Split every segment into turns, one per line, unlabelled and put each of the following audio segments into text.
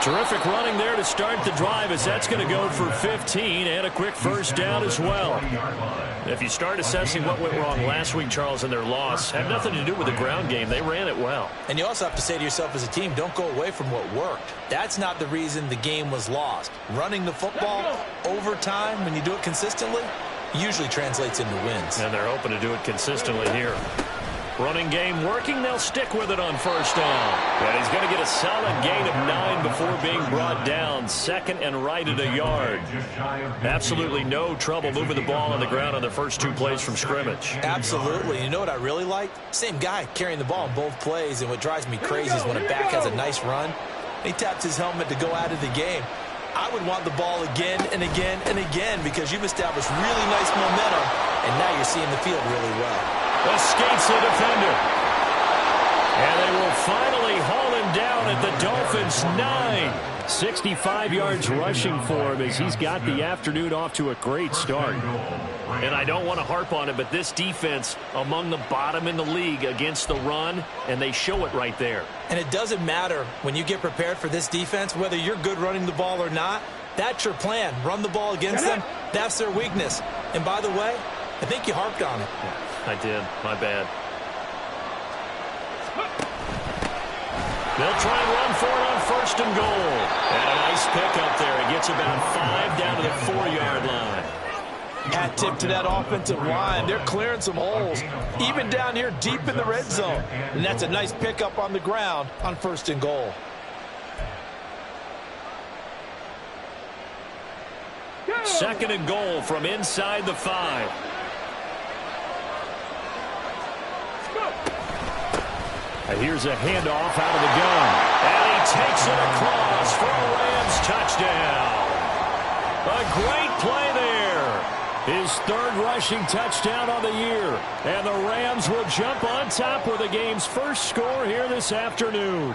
Terrific running there to start the drive, as that's going to go for 15 and a quick first down as well. If you start assessing what went wrong last week, Charles, in their loss, had nothing to do with the ground game. They ran it well.
And you also have to say to yourself as a team, don't go away from what worked. That's not the reason the game was lost. Running the football over time, when you do it consistently, usually translates into wins.
And they're hoping to do it consistently here. Running game working. They'll stick with it on first down. And he's going to get a solid gain of 9 before being brought down. Second and right at a yard. Absolutely no trouble moving the ball on the ground on the first 2 plays from scrimmage.
Absolutely. You know what I really like? Same guy carrying the ball in both plays. And what drives me crazy is when a back has a nice run, he taps his helmet to go out of the game. I would want the ball again and again and again because you've established really nice momentum, and now you're seeing the field really well.
Escapes the defender. And they will finally haul him down at the Dolphins' 9. 65 yards rushing for him as he's got the afternoon off to a great start. And I don't want to harp on it, but this defense among the bottom in the league against the run, and they show it right there.
And it doesn't matter when you get prepared for this defense, whether you're good running the ball or not. That's your plan. Run the ball against them. That's their weakness. And by the way, I think you harped on it.
Yeah, I did. My bad. They'll try and run for it on first and goal. And a nice pickup there. It gets about 5 down to the 4-yard line.
Hat tip to that offensive line. They're clearing some holes, even down here deep in the red zone. And that's a nice pickup on the ground on first and goal.
Second and goal from inside the 5. And here's a handoff out of the gun. And he takes it across for a Rams touchdown. A great play there. His 3rd rushing touchdown on the year. And the Rams will jump on top with the game's first score here this afternoon.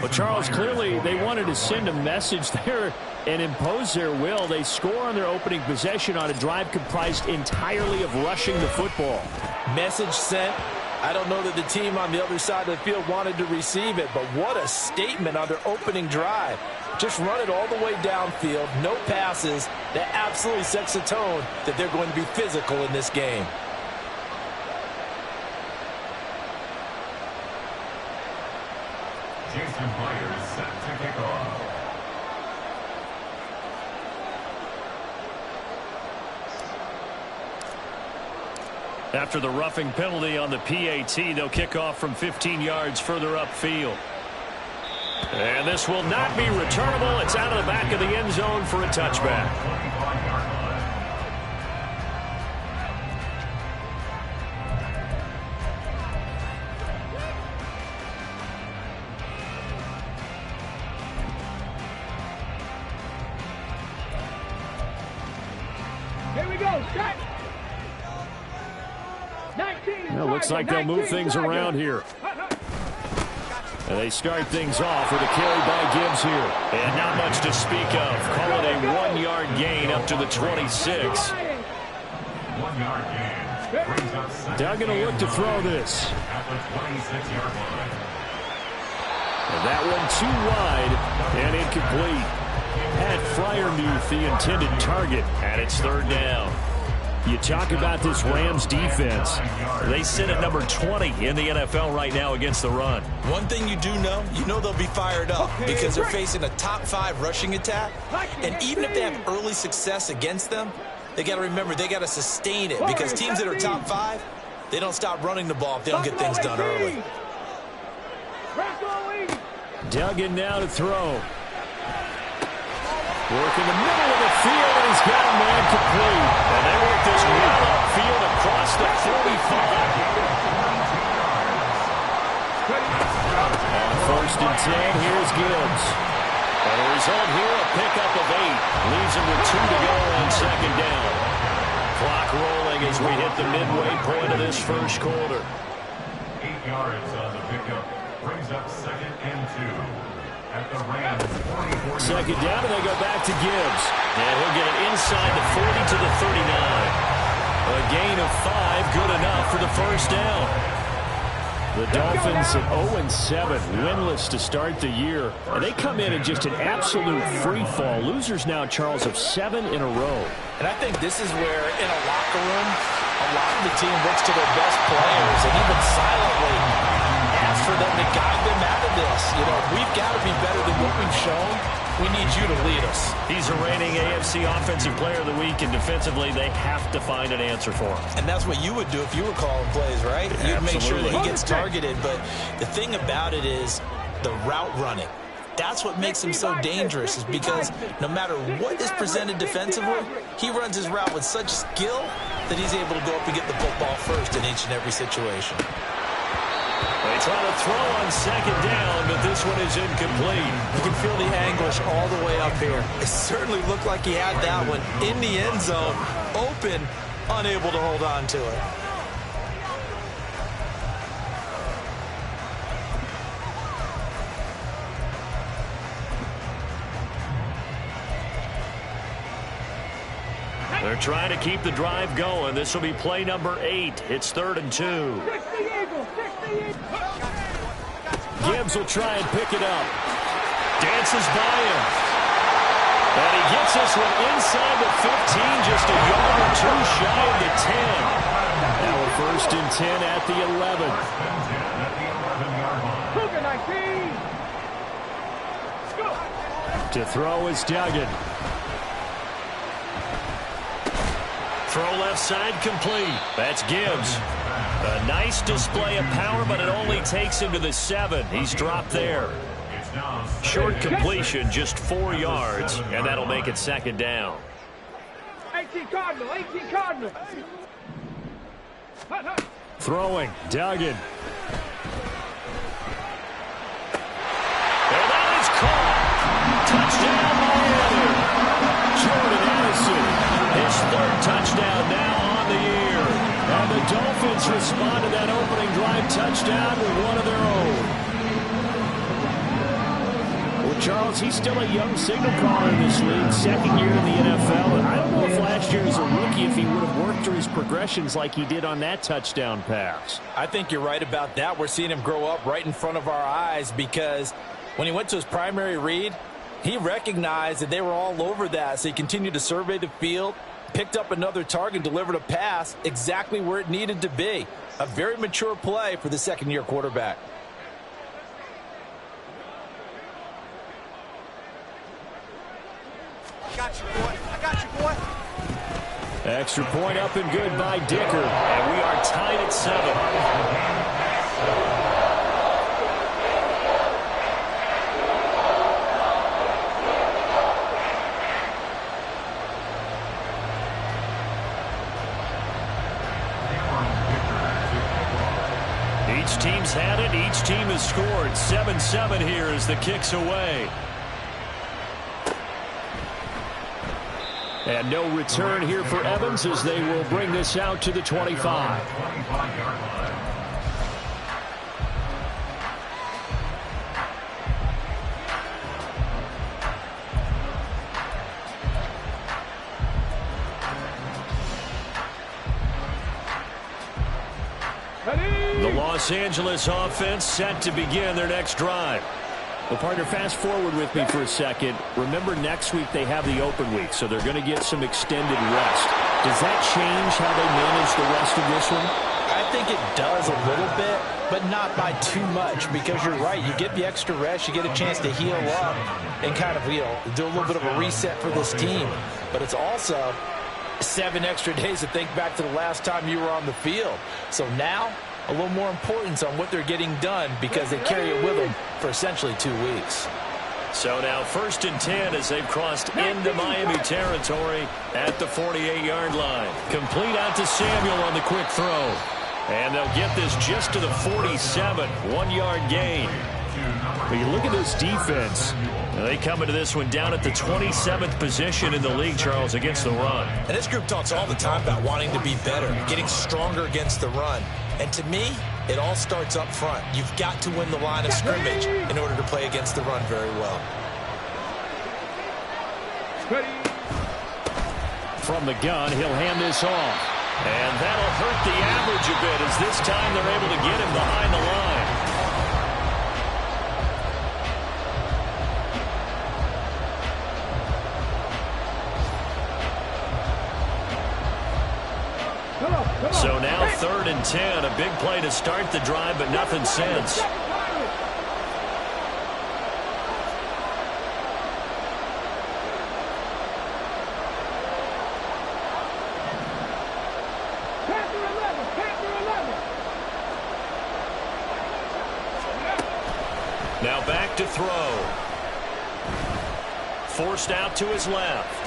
Well, Charles, clearly they wanted to send a message there and impose their will. They score on their opening possession on a drive comprised entirely of rushing the football.
Message sent. I don't know that the team on the other side of the field wanted to receive it, but what a statement on their opening drive. Just run it all the way downfield, no passes. That absolutely sets the tone that they're going to be physical in this game.
Jason Myers set to kick off.
After the roughing penalty on the PAT, they'll kick off from 15 yards further upfield. And this will not be returnable. It's out of the back of the end zone for a touchback.
Here we go, set.
Well, looks like they'll move things around here. And they start things off with a carry by Gibbs here. And not much to speak of. Call it a 1-yard gain up to the 26.
1-yard gain.
Doug going to look to throw this.
At the 26-yard line.
And that one too wide and incomplete. Pat Fryermuth, the intended target, and it's 3rd down. You talk about this Rams defense. They sit at number 20 in the NFL right now against the run.
One thing you do know, they'll be fired up because they're facing a top 5 rushing attack. And even if they have early success against them, they got to remember they got to sustain it because teams that are top 5, they don't stop running the ball if they don't get things done early.
Duggan now to throw. Work in the middle of the field, and he's got a man complete. And they work this well upfield across the 45. On 1st and 10, here's Gibbs. And the result here, a pickup of 8. Leaves him with 2 to go on 2nd down. Clock rolling as we hit the midway point of this first quarter.
8 yards on the pickup. Brings up 2nd and 2. At the Rams 44.
2nd down, and they go back to Gibbs. And he'll get it inside the 40 to the 39. A gain of 5, good enough for the first down. The Dolphins at 0-7, winless to start the year. And they come in just an absolute free fall. Losers now, Charles, of 7 in a row.
And I think this is where, in a locker room, a lot of the team looks to their best players and even silently asks for them to guide them out of this. You know, we've got to be better than what we've shown. We need you to lead us.
He's a reigning AFC Offensive Player of the Week, and defensively, they have to find an answer for him.
And that's what you would do if you were calling plays, right? You'd make sure that he gets targeted. But the thing about it is the route running. That's what makes him so dangerous, is because no matter what is presented defensively, he runs his route with such skill that he's able to go up and get the football first in each and every situation.
They try to throw on second down, but this one is incomplete.
You can feel the anguish all the way up here. It certainly looked like he had that one in the end zone, open, unable to hold on to it.
They're trying to keep the drive going. This will be play number 8. It's 3rd and 2. Gibbs will try and pick it up. Dances by him. And he gets this one inside the 15, just a yard or two shy of the 10. Now we're 1st and 10 at the 11. To throw is Duggan. Throw left side complete. That's Gibbs. A nice display of power, but it only takes him to the 7. He's dropped there. Short completion, just 4 yards, and that'll make it 2nd down.
18 Cardinal, 18 Cardinal.
Throwing, Duggan. And that is caught. Touchdown, Miami. Jordan Addison, his 3rd touchdown now on the year. And the Dolphins respond to that opening drive touchdown with one of their own. Well, Charles, he's still a young signal caller in this league, 2nd year in the NFL. And I don't know if last year as a rookie, if he would have worked through his progressions like he did on that touchdown pass.
I think you're right about that. We're seeing him grow up right in front of our eyes, because when he went to his primary read, he recognized that they were all over that, so he continued to survey the field, picked up another target, delivered a pass exactly where it needed to be. A very mature play for the 2nd-year quarterback.
I got you, boy. I got you, boy.
Extra point up and good by Dicker. And we are tied at 7. Each team's had it. Each team has scored. 7-7 here as the kick's away. And no return here for Evans as they will bring this out to the 25. The Los Angeles offense set to begin their next drive. Well, partner, fast forward with me for a second. Remember, next week they have the open week, so they're going to get some extended rest. Does that change how they manage the rest of this one?
I think it does a little bit, but not by too much, because you're right. You get the extra rest, you get a chance to heal up and kind of, do a little bit of a reset for this team. But it's also 7 extra days to think back to the last time you were on the field. So now, a little more importance on what they're getting done, because they carry it with them for essentially 2 weeks.
So now 1st and 10 as they've crossed into Miami territory at the 48-yard line. Complete out to Samuel on the quick throw. And they'll get this just to the 47, 1-yard gain. But you look at this defense. They come into this one down at the 27th position in the league, Charles, against the run.
And this group talks all the time about wanting to be better, getting stronger against the run. And to me, it all starts up front. You've got to win the line of scrimmage in order to play against the run very well.
From the gun, he'll hand this off. And that'll hurt the average a bit as this time they're able to get him behind the line. So now 3rd and 10. A big play to start the drive, but nothing since. Now back to throw. Forced out to his left.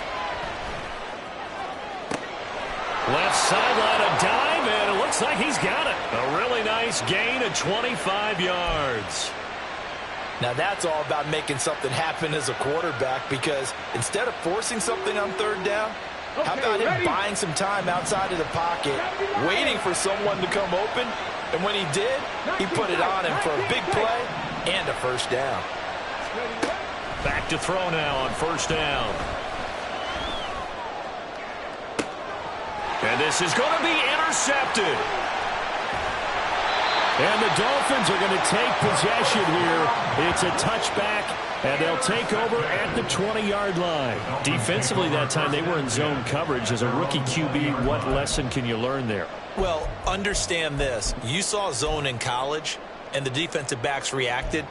Left sideline, a dive, and it looks like he's got it. A really nice gain of 25 yards.
Now that's all about making something happen as a quarterback, because instead of forcing something on 3rd down, how about him buying some time outside of the pocket, waiting for someone to come open, and when he did, he put it on him for a big play and a 1st down.
Back to throw now on 1st down. And this is going to be intercepted. And the Dolphins are going to take possession here. It's a touchback, and they'll take over at the 20-yard line. Defensively that time, they were in zone coverage. As a rookie QB, what lesson can you learn there?
Well, understand this. You saw zone in college, and the defensive backs reacted,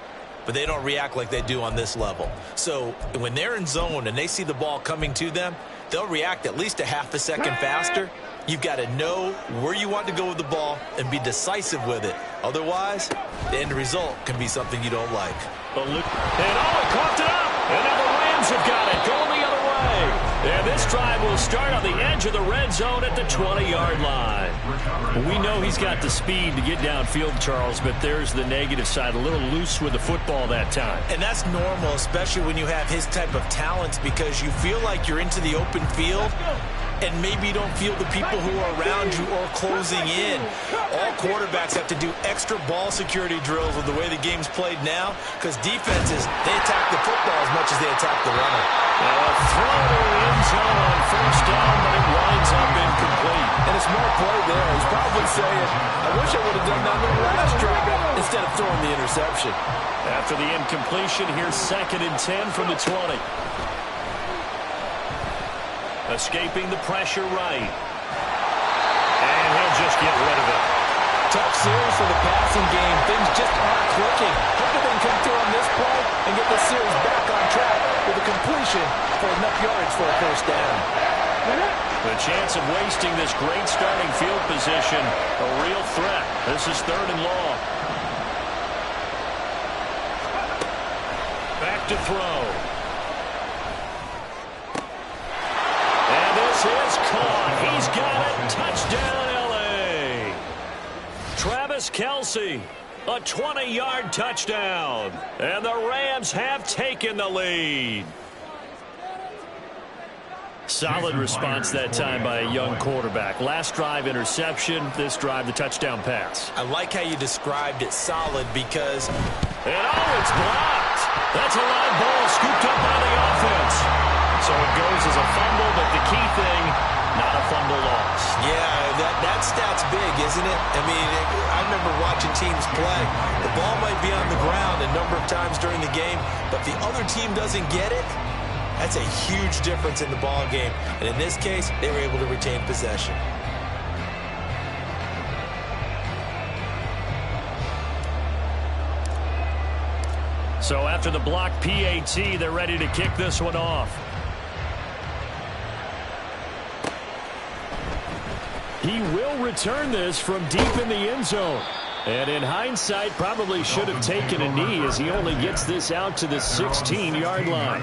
but they don't react like they do on this level. So when they're in zone and they see the ball coming to them, they'll react at least a half a second faster. You've got to know where you want to go with the ball and be decisive with it. Otherwise, the end result can be something you don't like.
And he coughed it up. And now the Rams have got it going the other way. And this drive will start on the edge of the red zone at the 20-yard line. We know he's got the speed to get downfield, Charles, but there's the negative side. A little loose with the football that time.
And that's normal, especially when you have his type of talents, because you feel like you're into the open field and maybe you don't feel the people who are around you or closing in. All quarterbacks have to do extra ball security drills with the way the game's played now, because defenses, they attack the football as much as they attack the runner.
Now a throw to the end zone on 1st down, but it winds up incomplete.
And a smart play there. He's probably saying, I wish I would have done that on the last drive instead of throwing the interception.
After the incompletion, here's 2nd and 10 from the 20. Escaping the pressure right. And he'll just get rid of it.
Tough series for the passing game. Things just aren't clicking. Hopefully they can come through on this play and get the series back on track with a completion for enough yards for a 1st down.
The chance of wasting this great starting field position, a real threat. This is 3rd and long. Back to throw. And this is caught. He's got it. Touchdown, L.A. Travis Kelce, a 20-yard touchdown. And the Rams have taken the lead. Solid response that time by a young quarterback. Last drive, interception. This drive, the touchdown pass.
I like how you described it, solid, because...
And it's blocked. That's a live ball scooped up by the offense. So it goes as a fumble, but the key thing, not a fumble loss.
Yeah, that stat's big, isn't it? I mean, I remember watching teams play. The ball might be on the ground a number of times during the game, but if the other team doesn't get it, that's a huge difference in the ball game. And in this case, they were able to retain possession.
So after the block PAT, they're ready to kick this one off. He will return this from deep in the end zone. And in hindsight, probably should have taken a knee as he only gets this out to the 16-yard line.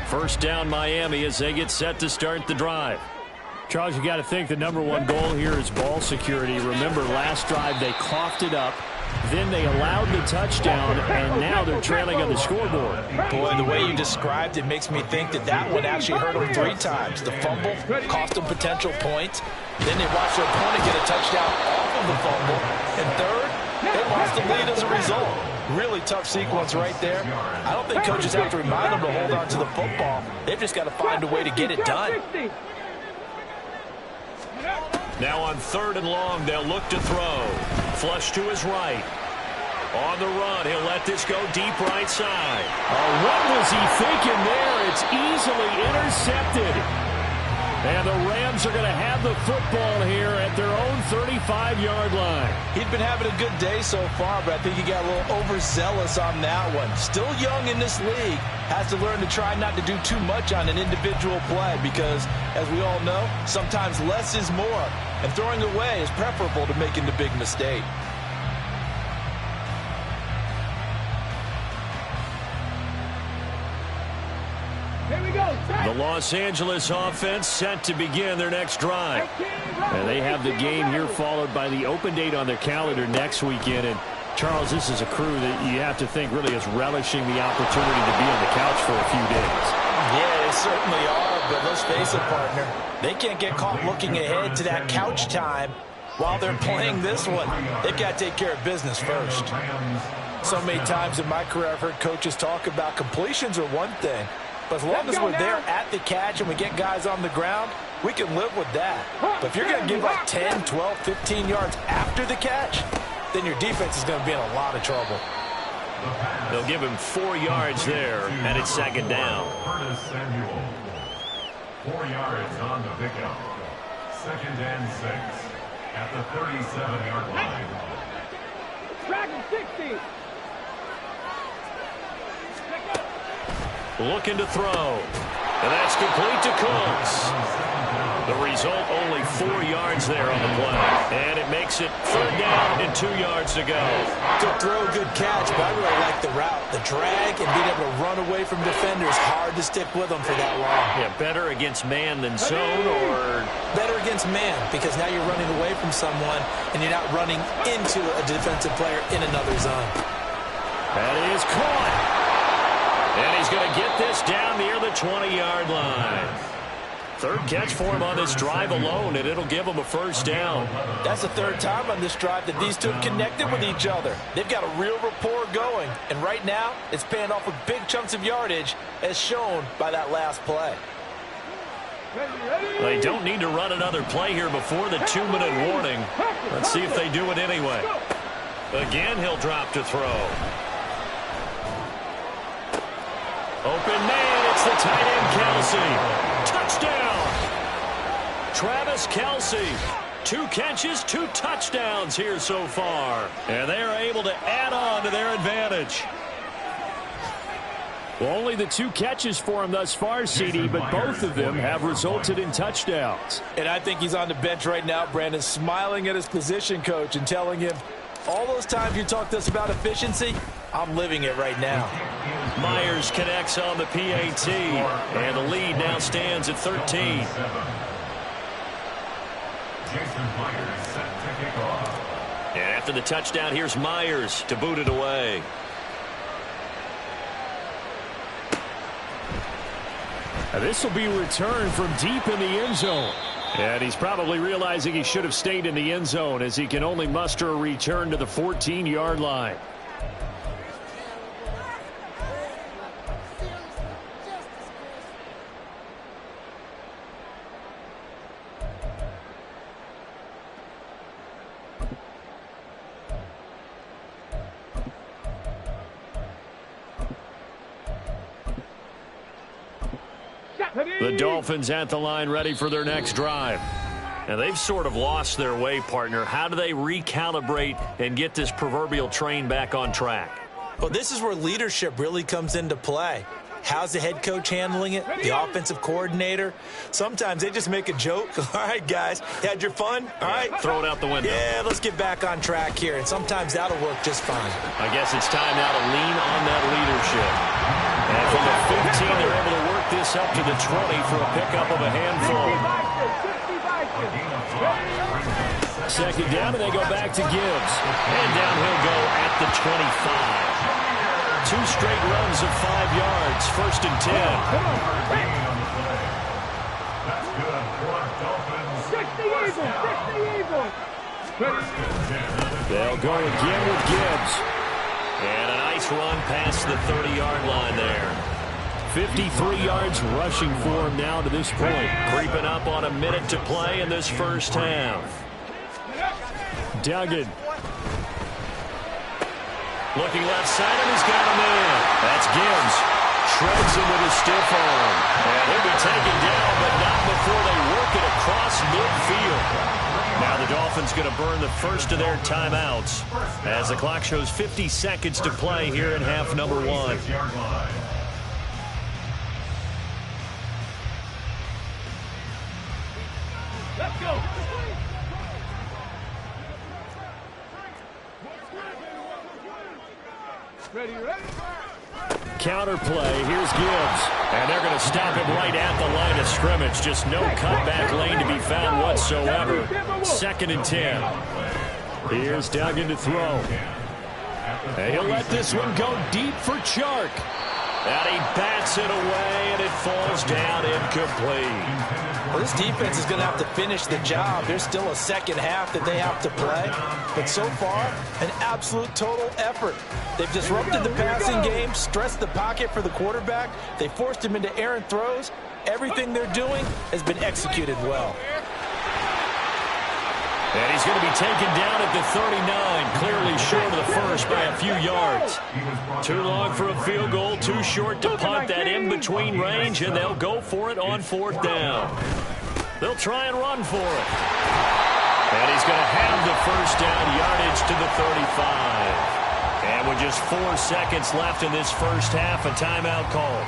First down, Miami, as they get set to start the drive. Charles, you got to think the #1 goal here is ball security. Remember, last drive they coughed it up. Then they allowed the touchdown, and now they're trailing on the scoreboard.
Boy, the way you described it makes me think that one actually hurt them 3 times. The fumble cost them potential points. Then they watched their opponent get a touchdown off of the fumble. And third, they lost blows the lead as a result. Really tough sequence right there. I don't think coaches have to remind them to hold on to the football. They've just got to find a way to get it done.
Now on 3rd and long, they'll look to throw. Flush to his right. On the run, he'll let this go deep right side. Oh, what was he thinking there? It's easily intercepted. And the Rams are going to have the football here at their own 35-yard line.
He'd been having a good day so far, but I think he got a little overzealous on that one. Still young in this league. Has to learn to try not to do too much on an individual play because, as we all know, sometimes less is more. And throwing away is preferable to making the big mistake.
The Los Angeles offense set to begin their next drive. And they have the game here followed by the open date on their calendar next weekend. And, Charles, this is a crew that you have to think really is relishing the opportunity to be on the couch for a few days.
Yeah, they certainly are, but let's face it, partner. They can't get caught looking ahead to that couch time while they're playing this one. They've got to take care of business first. So many times in my career I've heard coaches talk about completions are one thing. But as long as we're there at the catch and we get guys on the ground, we can live with that. But if you're going to give up 10, 12, 15 yards after the catch, then your defense is going to be in a lot of trouble.
They'll give him 4 yards there, and it's 2nd down.
4 yards on the pickup. 2nd and 6 at the 37-yard line.
Dragon 60.
Looking to throw. And that's complete to Cooks. The result, only 4 yards there on the play. And it makes it 3rd down and 2 yards to go.
Good throw, good catch, but I really like the route. The drag and being able to run away from defenders, hard to stick with them for that long.
Yeah, better against man than zone, or?
Better against man, because now you're running away from someone and you're not running into a defensive player in another zone.
That is caught. And he's going to get this down near the 20-yard line. 3rd catch for him on this drive alone, and it'll give him a 1st down.
That's the 3rd time on this drive that these two have connected with each other. They've got a real rapport going, and right now it's paying off with big chunks of yardage, as shown by that last play.
They don't need to run another play here before the 2-minute warning. Let's see if they do it anyway. Again, he'll drop to throw. Open man, it's the tight end, Kelsey. Touchdown! Travis Kelsey. 2 catches, 2 touchdowns here so far. And they are able to add on to their advantage. Well, only the 2 catches for him thus far, CD, but both of them have resulted in touchdowns.
And I think he's on the bench right now, Brandon, smiling at his position coach and telling him, all those times you talked to us about efficiency, I'm living it right now.
Myers connects on the PAT, and the lead now stands at 13.
Jason Myers set to kick off.
And after the touchdown, here's Myers to boot it away. Now this will be returned from deep in the end zone. And he's probably realizing he should have stayed in the end zone as he can only muster a return to the 14-yard line. The Dolphins at the line ready for their next drive. And they've sort of lost their way, partner. How do they recalibrate and get this proverbial train back on track?
Well, this is where leadership really comes into play. How's the head coach handling it? The offensive coordinator? Sometimes they just make a joke. All right, guys, had your fun? All right.
Throw it out the window.
Yeah, let's get back on track here. And sometimes that'll work just fine.
I guess it's time now to lean on that leadership. And from the 15, they're able to work this up to the 20 for a pickup of a handful. 2nd down, and they go back to Gibbs. And down he'll go at the 25. 2 straight runs of 5 yards. 1st and 10.
That's good for Dolphins.
60 Eagles.
They'll go again with Gibbs. And a nice run past the 30-yard line there. 53 yards rushing for him now to this point. Creeping up on a minute to play in this first half. Duggan. Looking left side, and he's got him in. That's Gibbs. Shreds him with a stiff arm. And he'll be taken down, but not before they work it across midfield. Now the Dolphins going to burn the first of their timeouts as the clock shows 50 seconds to play here in half number 1.
Let's go. Ready, ready?
Counter play. Here's Gibbs. And they're going to stop him right at the line of scrimmage. Just no cutback lane to be found whatsoever. 2nd and 10. Here's Duggan to throw. And he'll let this one go deep for Chark. And he bats it away, and it falls down incomplete.
Well, this defense is going to have to finish the job. There's still a second half that they have to play. But so far, an absolute total effort. They've disrupted the passing game, stressed the pocket for the quarterback. They forced him into errant throws. Everything they're doing has been executed well.
And he's going to be taken down at the 39, clearly short of the first by a few yards. Too long for a field goal, too short to punt that in-between range, and they'll go for it on 4th down. They'll try and run for it. And he's going to have the first down yardage to the 35. And with just 4 seconds left in this first half, a timeout call.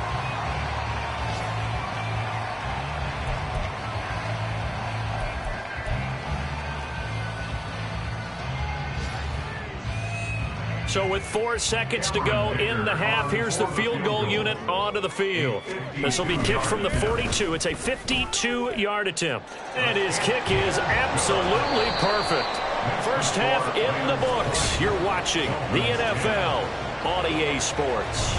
So with 4 seconds to go in the half, here's the field goal unit onto the field. This will be kicked from the 42. It's a 52-yard attempt. And his kick is absolutely perfect. First half in the books. You're watching the NFL on EA Sports.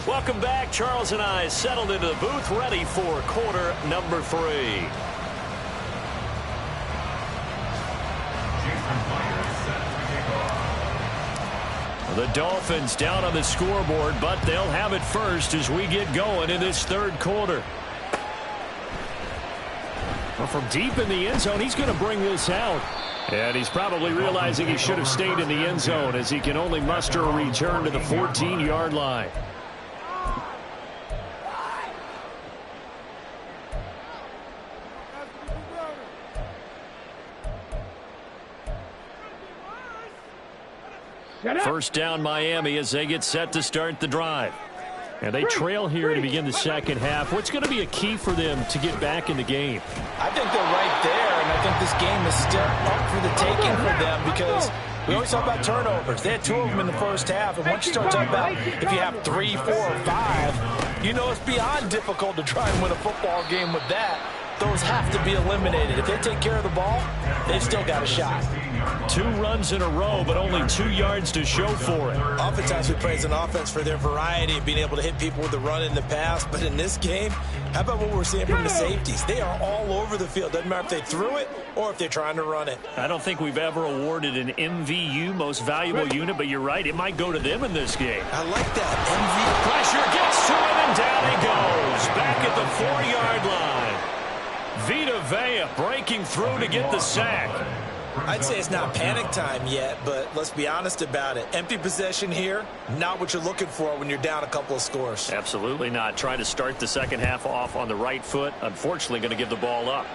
Welcome back. Charles and I settled into the booth, ready for quarter number 3. The Dolphins down on the scoreboard, but they'll have it first as we get going in this third quarter. Well, from deep in the end zone, he's going to bring this out. And he's probably realizing he should have stayed in the end zone as he can only muster a return to the 14-yard line. First down Miami as they get set to start the drive. And they trail here to begin the second half. What's going to be a key for them to get back in the game?
I think they're right there, and I think this game is still up for the taking for them because we always talk about turnovers. They had 2 of them in the first half, and once you start talking about if you have 3, 4, or 5, you know it's beyond difficult to try and win a football game with that. Those have to be eliminated. If they take care of the ball, they've still got a shot.
2 runs in a row, but only 2 yards to show for it.
Oftentimes we praise an offense for their variety of being able to hit people with the run in the pass, but in this game, how about what we're seeing from the safeties? They are all over the field. Doesn't matter if they threw it or if they're trying to run it.
I don't think we've ever awarded an MVU, most valuable unit, but you're right, it might go to them in this game.
I like that. MVU.
Pressure gets to him, and down he goes. Back at the 4-yard line. Vita Vea breaking through to get the sack.
I'd say it's not panic time yet, but let's be honest about it. Empty possession here, not what you're looking for when you're down a couple of scores.
Absolutely not. Trying to start the second half off on the right foot. Unfortunately, going to give the ball up.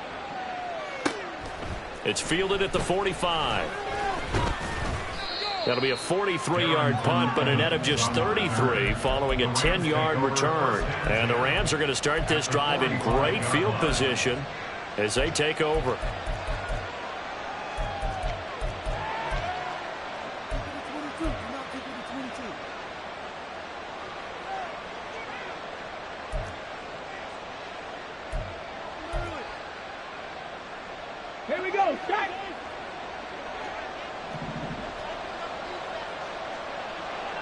It's fielded at the 45. That'll be a 43-yard punt, but a net of just 33 following a 10-yard return. And the Rams are going to start this drive in great field position as they take over.
Here we go. Start.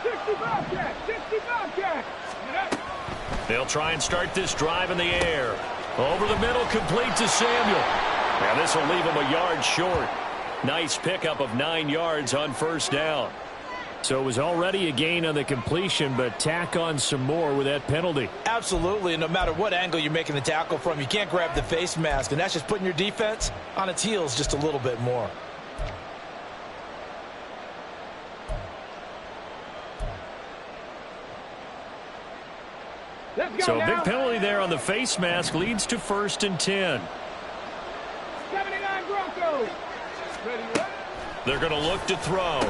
60 Bobcat. 60 Bobcat.
They'll try and start this drive in the air. Over the middle, complete to Samuel. Now this will leave him a yard short. Nice pickup of 9 yards on first down. So it was already a gain on the completion, but tack on some more with that penalty.
Absolutely, and no matter what angle you're making the tackle from, you can't grab the face mask, and that's just putting your defense on its heels just a little bit more.
So a big penalty there on the face mask leads to 1st and 10.
79 Broncos. Ready, ready.
They're going to look to throw.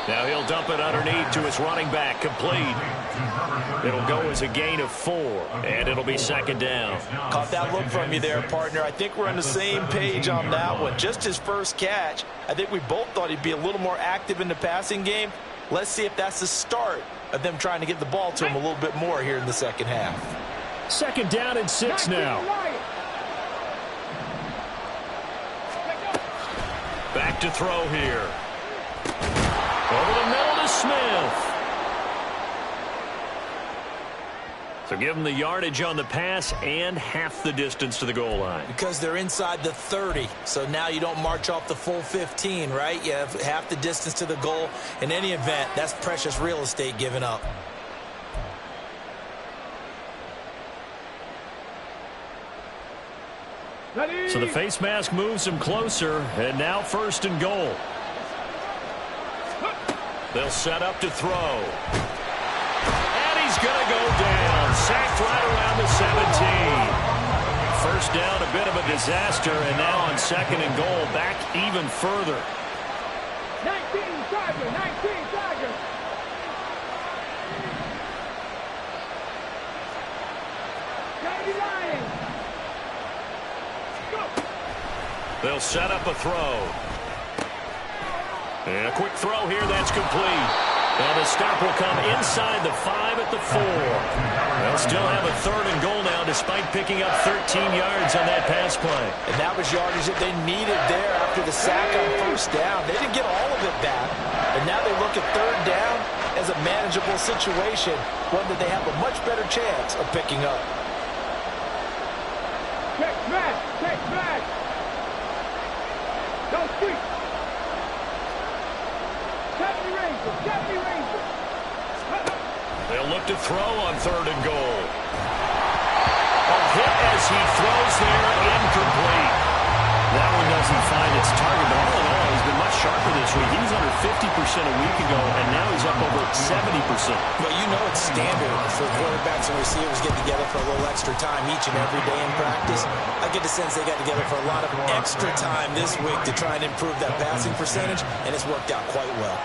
Now he'll dump it underneath to his running back, complete. It'll go as a gain of 4, and it'll be 2nd down.
Caught that look from you there, partner. I think we're on the same page on that one. Just his first catch. I think we both thought he'd be a little more active in the passing game. Let's see if that's the start of them trying to get the ball to him a little bit more here in the second half.
2nd down and 6 now. Back to throw here. Over the middle to Smith. So give them the yardage on the pass and half the distance to the goal line.
Because they're inside the 30, so now you don't march off the full 15, right? You have half the distance to the goal. In any event, that's precious real estate given up.
So the face mask moves him closer, and now 1st and goal. They'll set up to throw. And he's going to go down. Sacked right around the 17. First down, a bit of a disaster, and now on 2nd and goal, back even further.
19 Tiger, 19 Tiger. County Lions. Go.
They'll set up a throw. And a quick throw here, that's complete. And the stop will come inside the 5 at the 4. They'll still have a 3rd and goal now despite picking up 13 yards on that pass play.
And that was yardage that they needed there after the sack on first down. They didn't get all of it back. And now they look at 3rd down as a manageable situation, one that they have a much better chance of picking up.
Check smash, check smash. Don't speak.
They'll look to throw on 3rd and goal. A hit as he throws there, incomplete. That one doesn't find its target, but all in all, he's been much sharper this week. He was under 50% a week ago, and now he's up over 70%.
Well, you know it's standard for quarterbacks and receivers get together for a little extra time each and every day in practice. I get the sense they got together for a lot of extra time this week to try and improve that passing percentage, and it's worked out quite well.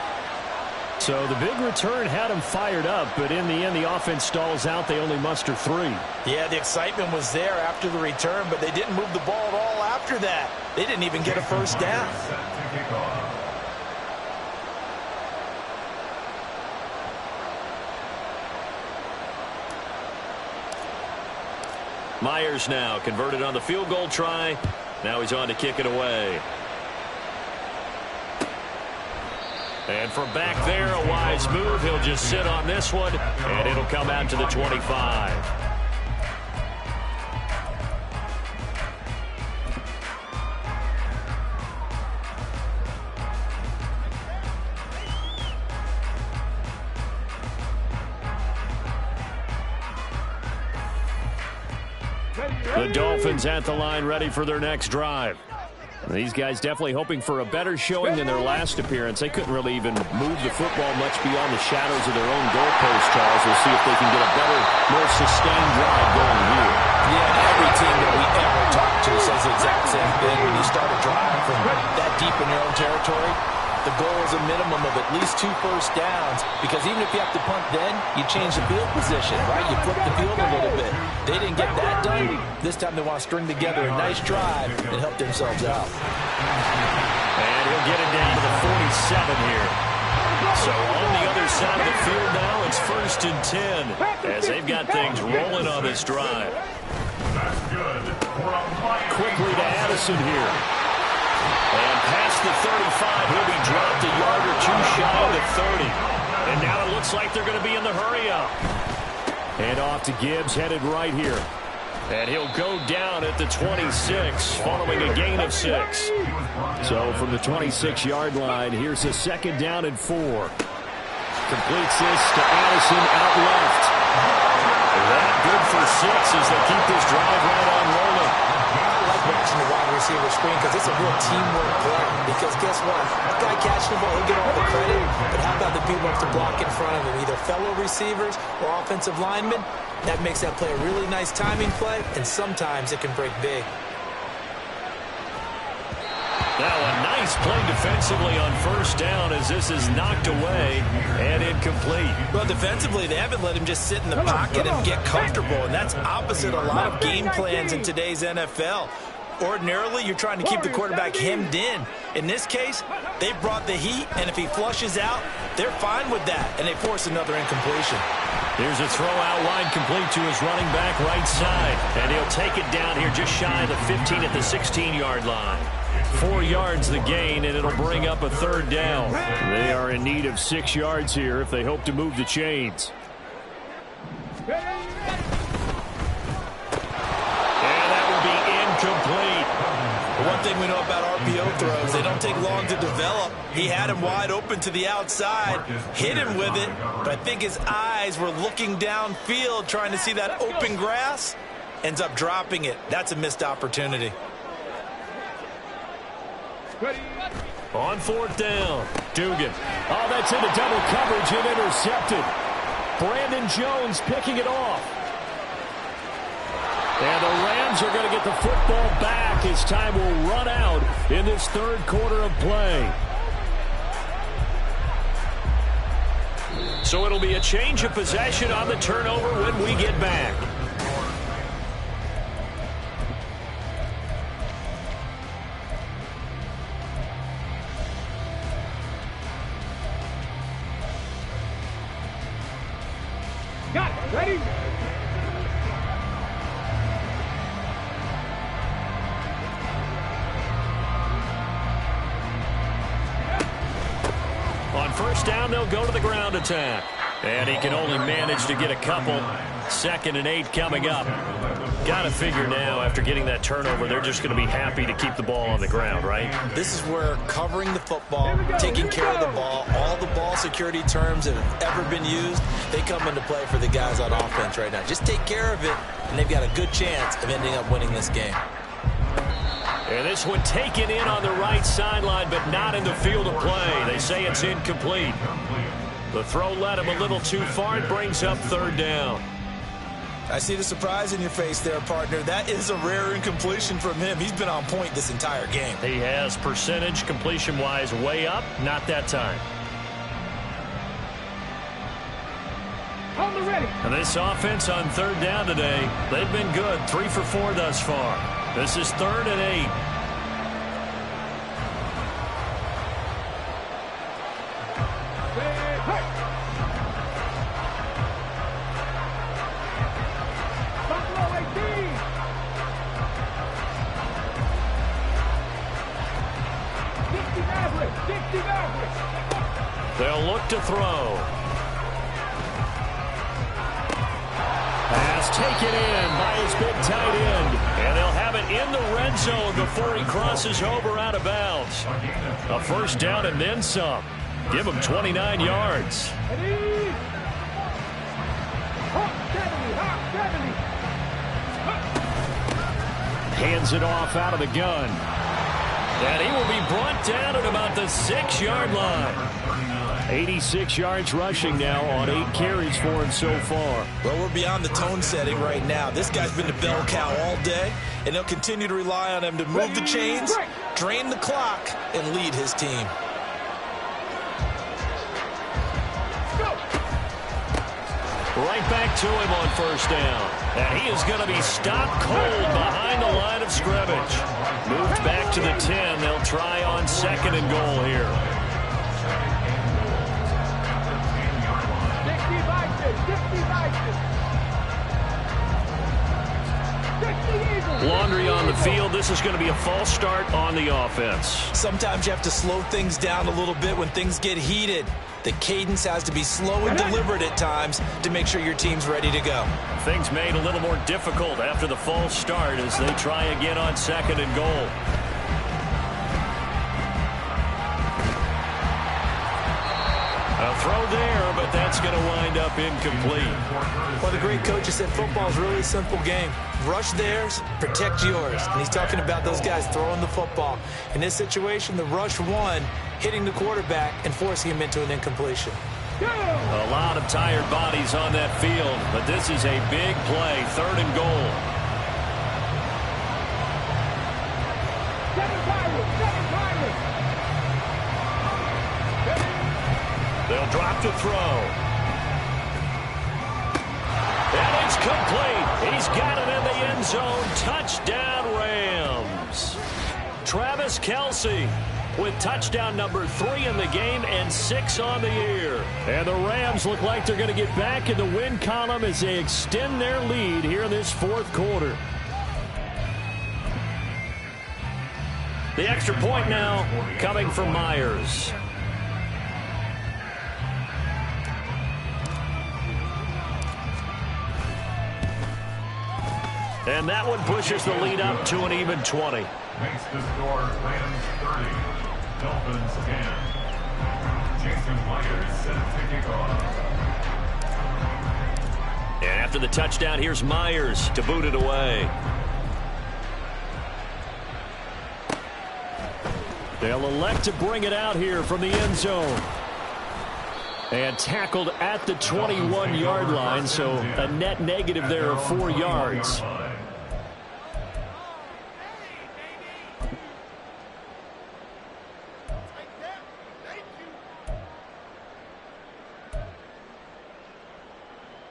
So the big return had him fired up, but in the end, the offense stalls out. They only muster 3.
Yeah, the excitement was there after the return, but they didn't move the ball at all after that. They didn't even get a first down.
Myers now converted on the field goal try. Now he's on to kick it away. And from back there, a wise move. He'll just sit on this one, and it'll come out to the 25. The Dolphins at the line, ready for their next drive. These guys definitely hoping for a better showing than their last appearance. They couldn't really even move the football much beyond the shadows of their own goalpost, Charles. We'll see if they can get a better, more sustained drive going here.
Yeah, every team that we ever talk to says the exact same thing. When you start a drive from that deep in your own territory, the goal is a minimum of at least 2 first downs, because even if you have to punt then, you change the field position, right? You flip the field a little bit. They didn't get that done. This time they want to string together a nice drive and help themselves out.
And he'll get it down to the 47 here. So on the other side of the field now, it's 1st and 10 as they've got things rolling on this drive.
That's good.
Quickly to Addison here. And past the 35, he'll be dropped a yard or 2 shy of the 30. And now it looks like they're going to be in the hurry-up. And off to Gibbs, headed right here. And he'll go down at the 26, following a gain of 6. So from the 26-yard line, here's a 2nd down and 4. Completes this to Addison out left. That good for 6 as they keep this drive right on rolling.
I like watching the wide receiver screen because it's a real teamwork play. Because guess what? The guy catching the ball, he'll get all the credit. But how about the people up to block in front of him, either fellow receivers or offensive linemen? That makes that play a really nice timing play, and sometimes it can break big.
Now a nice play defensively on 1st down as this is knocked away and incomplete.
Well, defensively, they haven't let him just sit in the pocket and get comfortable, and that's opposite a lot of game plans in today's NFL. Ordinarily, you're trying to keep the quarterback hemmed in. In this case, they brought the heat, and if he flushes out, they're fine with that, and they force another incompletion.
Here's a throw out wide complete to his running back right side. And he'll take it down here just shy of the 15 at the 16-yard line. 4 yards the gain, and it'll bring up a 3rd down. They are in need of 6 yards here if they hope to move the chains. And that will be incomplete.
One thing we know about RPO throws, they don't take long to develop. He had him wide open to the outside, hit him with it, but I think his eyes were looking downfield trying to see that open grass. Ends up dropping it. That's a missed opportunity.
On 4th down, Dugan. Oh, that's into double coverage and intercepted. Brandon Jones picking it off. And the Rams are going to get the football back as time will run out in this 3rd quarter of play. So it'll be a change of possession on the turnover when we get back.
Got it. Ready?
On 1st down, they'll go to the ground attack. And he can only manage to get a couple. 2nd and 8 coming up. Got to figure now, after getting that turnover, they're just going to be happy to keep the ball on the ground, right?
This is where covering the football, taking care of the ball, all the ball security terms that have ever been used, they come into play for the guys on offense right now. Just take care of it, and they've got a good chance of ending up winning this game.
And this one taken in on the right sideline, but not in the field of play. They say it's incomplete. The throw led him a little too far. It brings up 3rd down.
I see the surprise in your face there, partner. That is a rare incompletion from him. He's been on point this entire game.
He has percentage completion-wise way up. Not that time.
On the ready.
And this offense on 3rd down today, they've been good. 3 for 4 thus far. This is 3rd and 8.
Buffalo 18. 60 Maverick. 60 Maverick.
They'll look to throw. Pass taken in by his big tight end. And they'll have it in the red zone before he crosses over out of bounds. A 1st down and then some. Give him 29 yards.
Ready? Hawk 70.
Hands it off out of the gun. And he will be brought down at about the 6-yard line. 86 yards rushing now on 8 carries for him so far.
Well, we're beyond the tone setting right now. This guy's been the bell cow all day, and they'll continue to rely on him to move the chains, drain the clock, and lead his team.
Right back to him on 1st down. And he is going to be stopped cold behind the line of scrimmage. Moved back to the 10. They'll try on 2nd and goal here.
60 Eagles.
Laundry on the field. This is going to be a false start on the offense.
Sometimes you have to slow things down a little bit when things get heated. The cadence has to be slow and deliberate at times to make sure your team's ready to go.
Things made a little more difficult after the false start as they try again on 2nd and goal. A throw there, but that's going to wind up incomplete.
Well, the great coach has said football is really a simple game. Rush theirs, protect yours. And he's talking about those guys throwing the football. In this situation, the rush won, hitting the quarterback and forcing him into an incompletion.
A lot of tired bodies on that field, but this is a big play, 3rd and goal.
7 Pirates.
They'll drop to throw. And it's complete. He's got it in the end zone. Touchdown, Rams. Travis Kelce with touchdown number 3 in the game and 6 on the year. And the Rams look like they're going to get back in the win column as they extend their lead here in this 4th quarter. The extra point now coming from Myers. And that one pushes the lead up to an even 20.
Makes the score Rams 30, Dolphins 10. Jason Myers set to kick off.
And after the touchdown, here's Myers to boot it away. They'll elect to bring it out here from the end zone. And tackled at the 21-yard line, so a net negative there of 4 yards.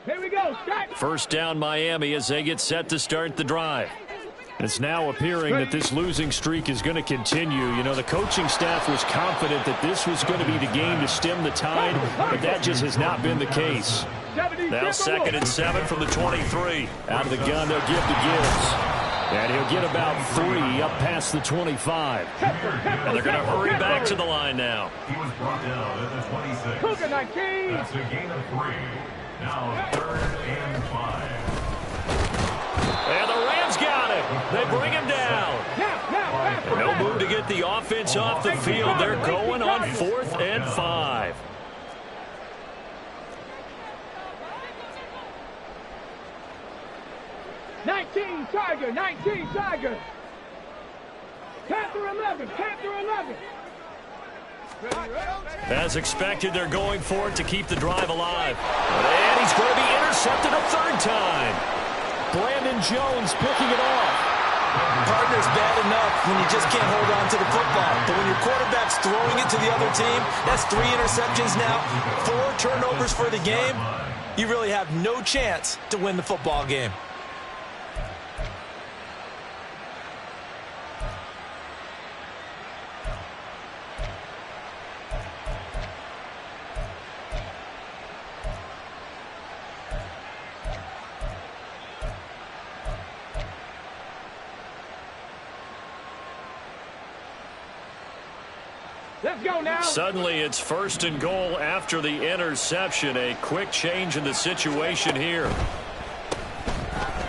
Here we go. Start.
First down, Miami, as they get set to start the drive. It's now appearing that this losing streak is going to continue. You know, the coaching staff was confident that this was going to be the game to stem the tide, but that just has not been the case. Now 2nd and 7 from the 23. Out of the gun, they'll give to Gibbs. And he'll get about 3 up past the 25. And they're going to hurry back to the line now.
He was brought down at the 26.
Cougar 19.
That's a gain of 3. Now 3rd and 5.
And the Rams got it. They bring him down. No move to get the offense off the field. They're going on 4th and 5.
Tiger, 19 Tiger. Panther 11, Panther 11.
As expected, they're going for it to keep the drive alive. And he's going to be intercepted a 3rd time. Brandon Jones picking it off.
Partner's bad enough when you just can't hold on to the football. But when your quarterback's throwing it to the other team, that's 3 interceptions now, 4 turnovers for the game. You really have no chance to win the football game.
Let's go now.
Suddenly, it's 1st and goal after the interception. A quick change in the situation here.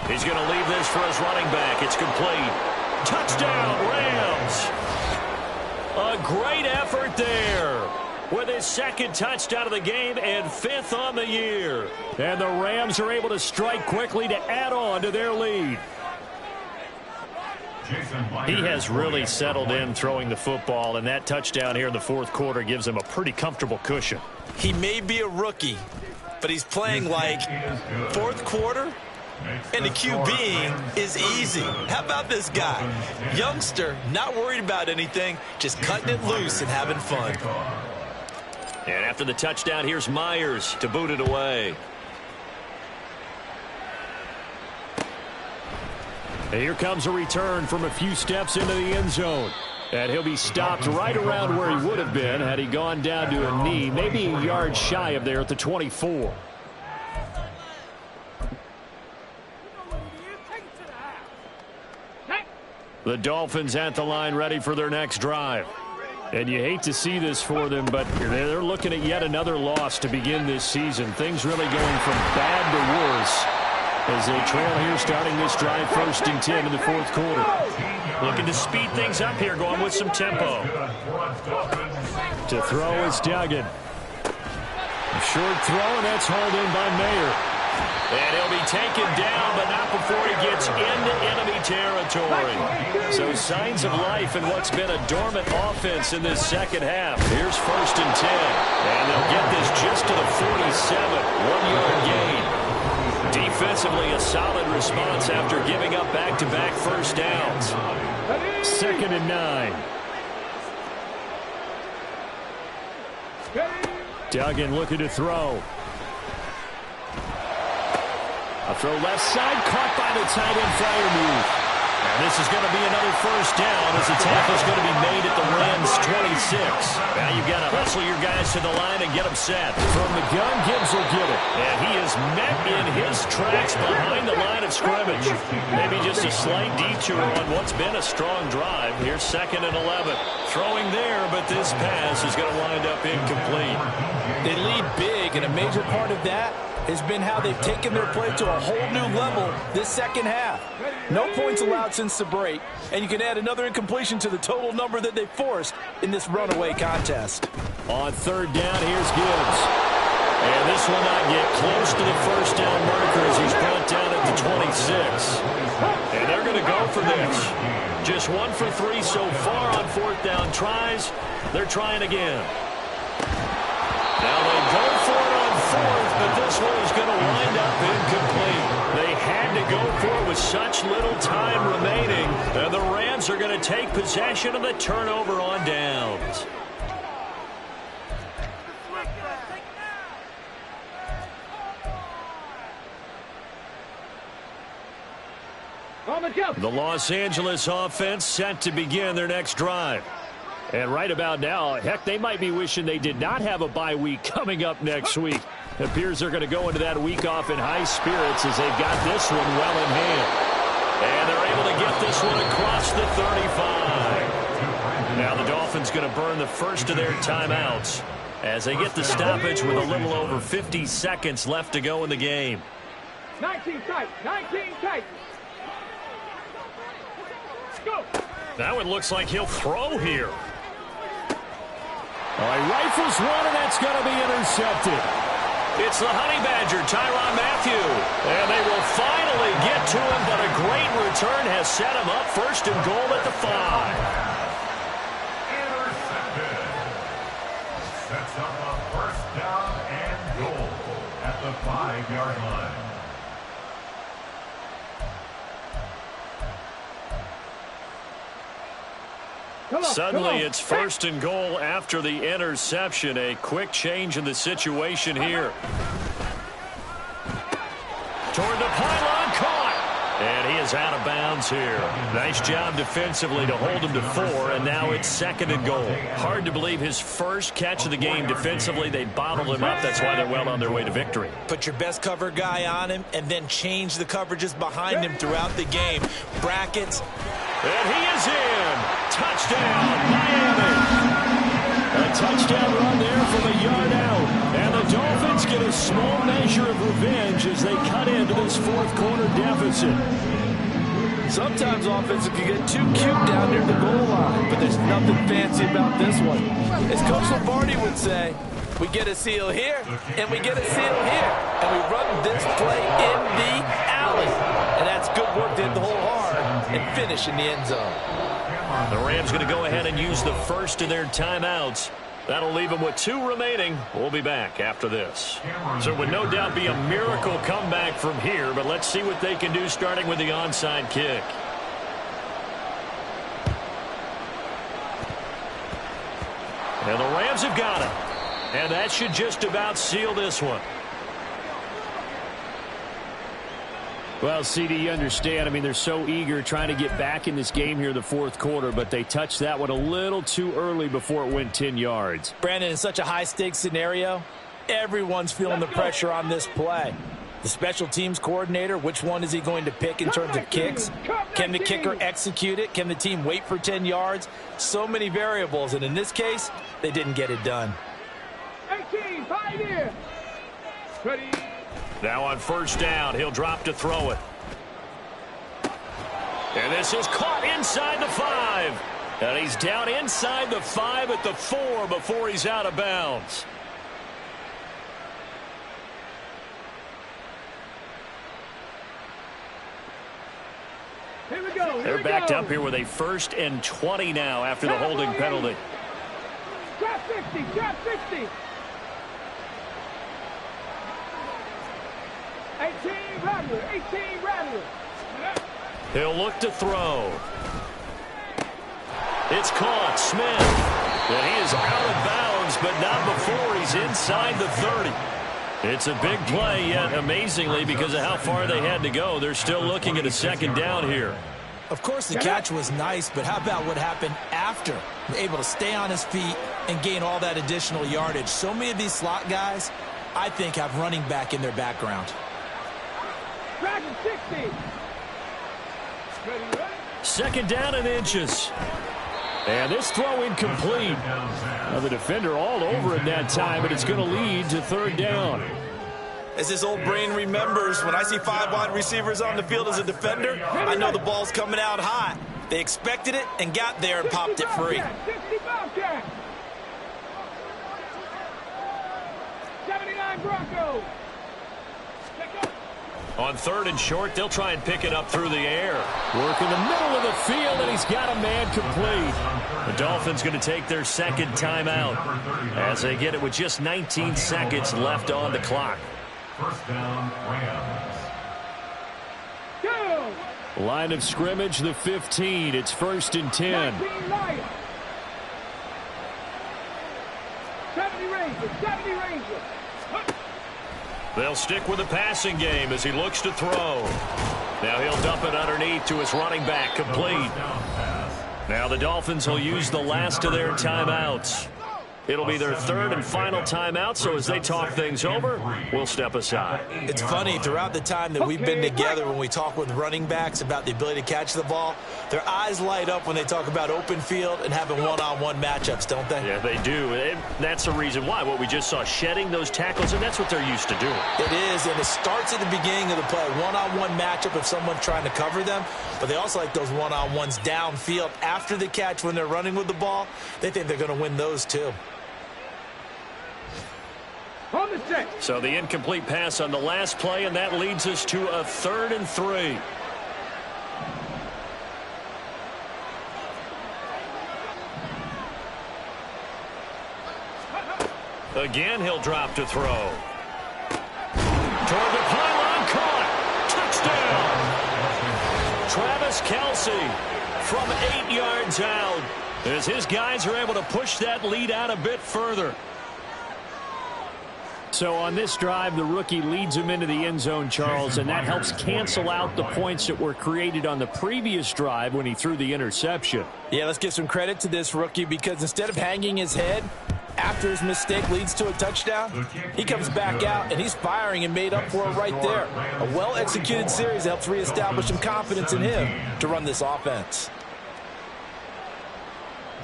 He's going to leave this for his running back. It's complete. Touchdown, Rams. A great effort there with his 2nd touchdown of the game and 5th on the year. And the Rams are able to strike quickly to add on to their lead. He has really settled in throwing the football, and that touchdown here in the 4th quarter gives him a pretty comfortable cushion.
He may be a rookie, but he's playing like 4th quarter, and the QBing is easy. How about this guy? Youngster, not worried about anything, just cutting it loose and having fun.
And after the touchdown, here's Myers to boot it away. And here comes a return from a few steps into the end zone. And he'll be stopped right around where he would have been had he gone down to a knee, maybe a yard shy of there at the 24. The Dolphins at the line ready for their next drive. And you hate to see this for them, but they're looking at yet another loss to begin this season. Things really going from bad to worse as they trail here starting this drive 1st and 10 in the 4th quarter. Looking to speed things up here, going with some tempo. To throw is Duggan. A short throw, and that's hauled in by Mayer. And he'll be taken down, but not before he gets into enemy territory. So signs of life in what's been a dormant offense in this second half. Here's 1st and 10. And they'll get this just to the 47. 1-yard gain. Defensively, a solid response after giving up back-to-back first downs. 2nd and 9. Duggan looking to throw. A throw left side, caught by the tight end Freiermuth. And this is going to be another first down as the tackle's going to be made at the Rams' 26. Now you've got to hustle your guys to the line and get them set. From the gun, Gibbs will get it. And he is met in his tracks behind the line of scrimmage. Maybe just a slight detour on what's been a strong drive. Here's 2nd and 11. Throwing there, but this pass is going to wind up incomplete.
They lead big, and a major part of that has been how they've taken their play to a whole new level this second half. No points allowed since the break, and you can add another incompletion to the total number that they forced in this runaway contest.
On 3rd down, here's Gibbs. And this will not get close to the first down marker as he's brought down at the 26. And they're going to go for this. Just 1 for 3 so far on 4th down tries. They're trying again. Now they go for it on 4th, but this one is going to wind up incomplete. They had to go for it with such little time remaining, and the Rams are going to take possession of the turnover on downs. The Los Angeles offense set to begin their next drive. And right about now, heck, they might be wishing they did not have a bye week coming up next week. It appears they're going to go into that week off in high spirits as they've got this one well in hand. And they're able to get this one across the 35. Now the Dolphins going to burn the first of their timeouts as they get the stoppage with a little over 50 seconds left to go in the game.
19 tight, 19 tight. Go.
That one looks like he'll throw here. All right, rifles one, and that's going to be intercepted. It's the Honey Badger, Tyrann Mathieu. And they will finally get to him, but a great return has set him up 1st and goal at the 5.
Intercepted. Sets up a 1st down and goal at the 5-yard line.
Suddenly it's 1st and goal after the interception. A quick change in the situation here. Toward the pylon, caught. And he is out of bounds here. Nice job defensively to hold him to 4, and now it's 2nd and goal. Hard to believe his first catch of the game defensively. They bottled him up. That's why they're well on their way to victory.
Put your best cover guy on him and then change the coverages behind him throughout the game. Brackets.
And he is in. Touchdown, Miami. A touchdown run there from a yard out. And the Dolphins get a small measure of revenge as they cut into this 4th quarter deficit.
Sometimes offenses can get too cute down near the goal line, but there's nothing fancy about this one. As Coach Lombardi would say, we get a seal here, and we get a seal here. And we run this play in the alley. And that's good work to hit the hole hard and finish in the end zone.
The Rams going to go ahead and use the first of their timeouts. That'll leave them with 2 remaining. We'll be back after this. So it would no doubt be a miracle comeback from here, but let's see what they can do starting with the onside kick. And the Rams have got it. And that should just about seal this one. Well, CD, you understand. I mean, they're so eager trying to get back in this game here in the 4th quarter, but they touched that one a little too early before it went 10 yards.
Brandon, in such a high-stakes scenario, everyone's feeling the pressure on this play. The special teams coordinator, which one is he going to pick in terms of kicks? Can the kicker execute it? Can the team wait for 10 yards? So many variables, and in this case, they didn't get it done.
18, pioneer. Ready.
Now on first down, he'll drop to throw it. And this is caught inside the 5. And he's down inside the 5 at the 4 before he's out of bounds.
Here we go.
They're backed up here with a 1st and 20 now after the holding penalty.
Trap 60, trap 60. 18 Rattler, 18 Rattler.
He'll look to throw. It's caught. Smith. And he is out of bounds, but not before he's inside the 30. It's a big play, yet amazingly, because of how far they had to go, they're still looking at a 2nd down here.
Of course, the catch was nice, but how about what happened after? Able to stay on his feet and gain all that additional yardage. So many of these slot guys, I think, have running back in their background.
Dragon 60. Ready.
2nd down and inches. And this throw incomplete. Now the defender all over it that time, but it's going to lead to 3rd down.
As his old brain remembers, when I see 5 wide receivers on the field as a defender, I know the ball's coming out high. They expected it and got there and popped it free.
65 79 Broncos.
On 3rd and short, they'll try and pick it up through the air. Work in the middle of the field, and he's got a man complete. The Dolphins going to take their 2nd timeout as they get it with just 19 seconds left on the clock.
1st down, Rams.
Go.
Line of scrimmage, the 15. It's 1st and 10.
19 Lions. 70 Rangers, 70 Rangers.
They'll stick with the passing game as he looks to throw. Now he'll dump it underneath to his running back, complete. Now the Dolphins will use the last of their timeouts. It'll be their 3rd and final timeout, so as they talk things over, we'll step aside.
It's funny, throughout the time that we've been together, when we talk with running backs about the ability to catch the ball, their eyes light up when they talk about open field and having one-on-one matchups, don't they?
Yeah, they do. And that's the reason why. What we just saw, shedding those tackles, and that's what they're used to doing.
It is, and it starts at the beginning of the play. One-on-one matchup if someone's trying to cover them, but they also like those one-on-ones downfield after the catch when they're running with the ball. They think they're going to win those too.
On the set.
So the incomplete pass on the last play, and that leads us to a 3rd and 3. Again, he'll drop to throw. Toward the pylon, caught. Touchdown. Travis Kelce from 8 yards out, as his guys are able to push that lead out a bit further. So on this drive, the rookie leads him into the end zone, Charles, and that helps cancel out the points that were created on the previous drive when he threw the interception.
Yeah, let's give some credit to this rookie, because instead of hanging his head after his mistake leads to a touchdown, he comes back out and he's firing and made up for it right there. A well-executed series helps reestablish some confidence in him to run this offense.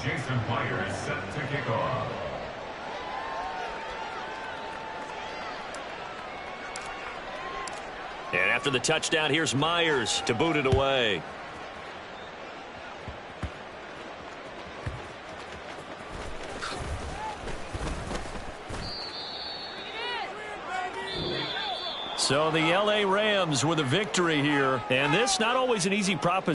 Jason Myers set to kick off.
And after the touchdown, here's Myers to boot it away. So the LA Rams with a victory here, and this not always an easy proposition.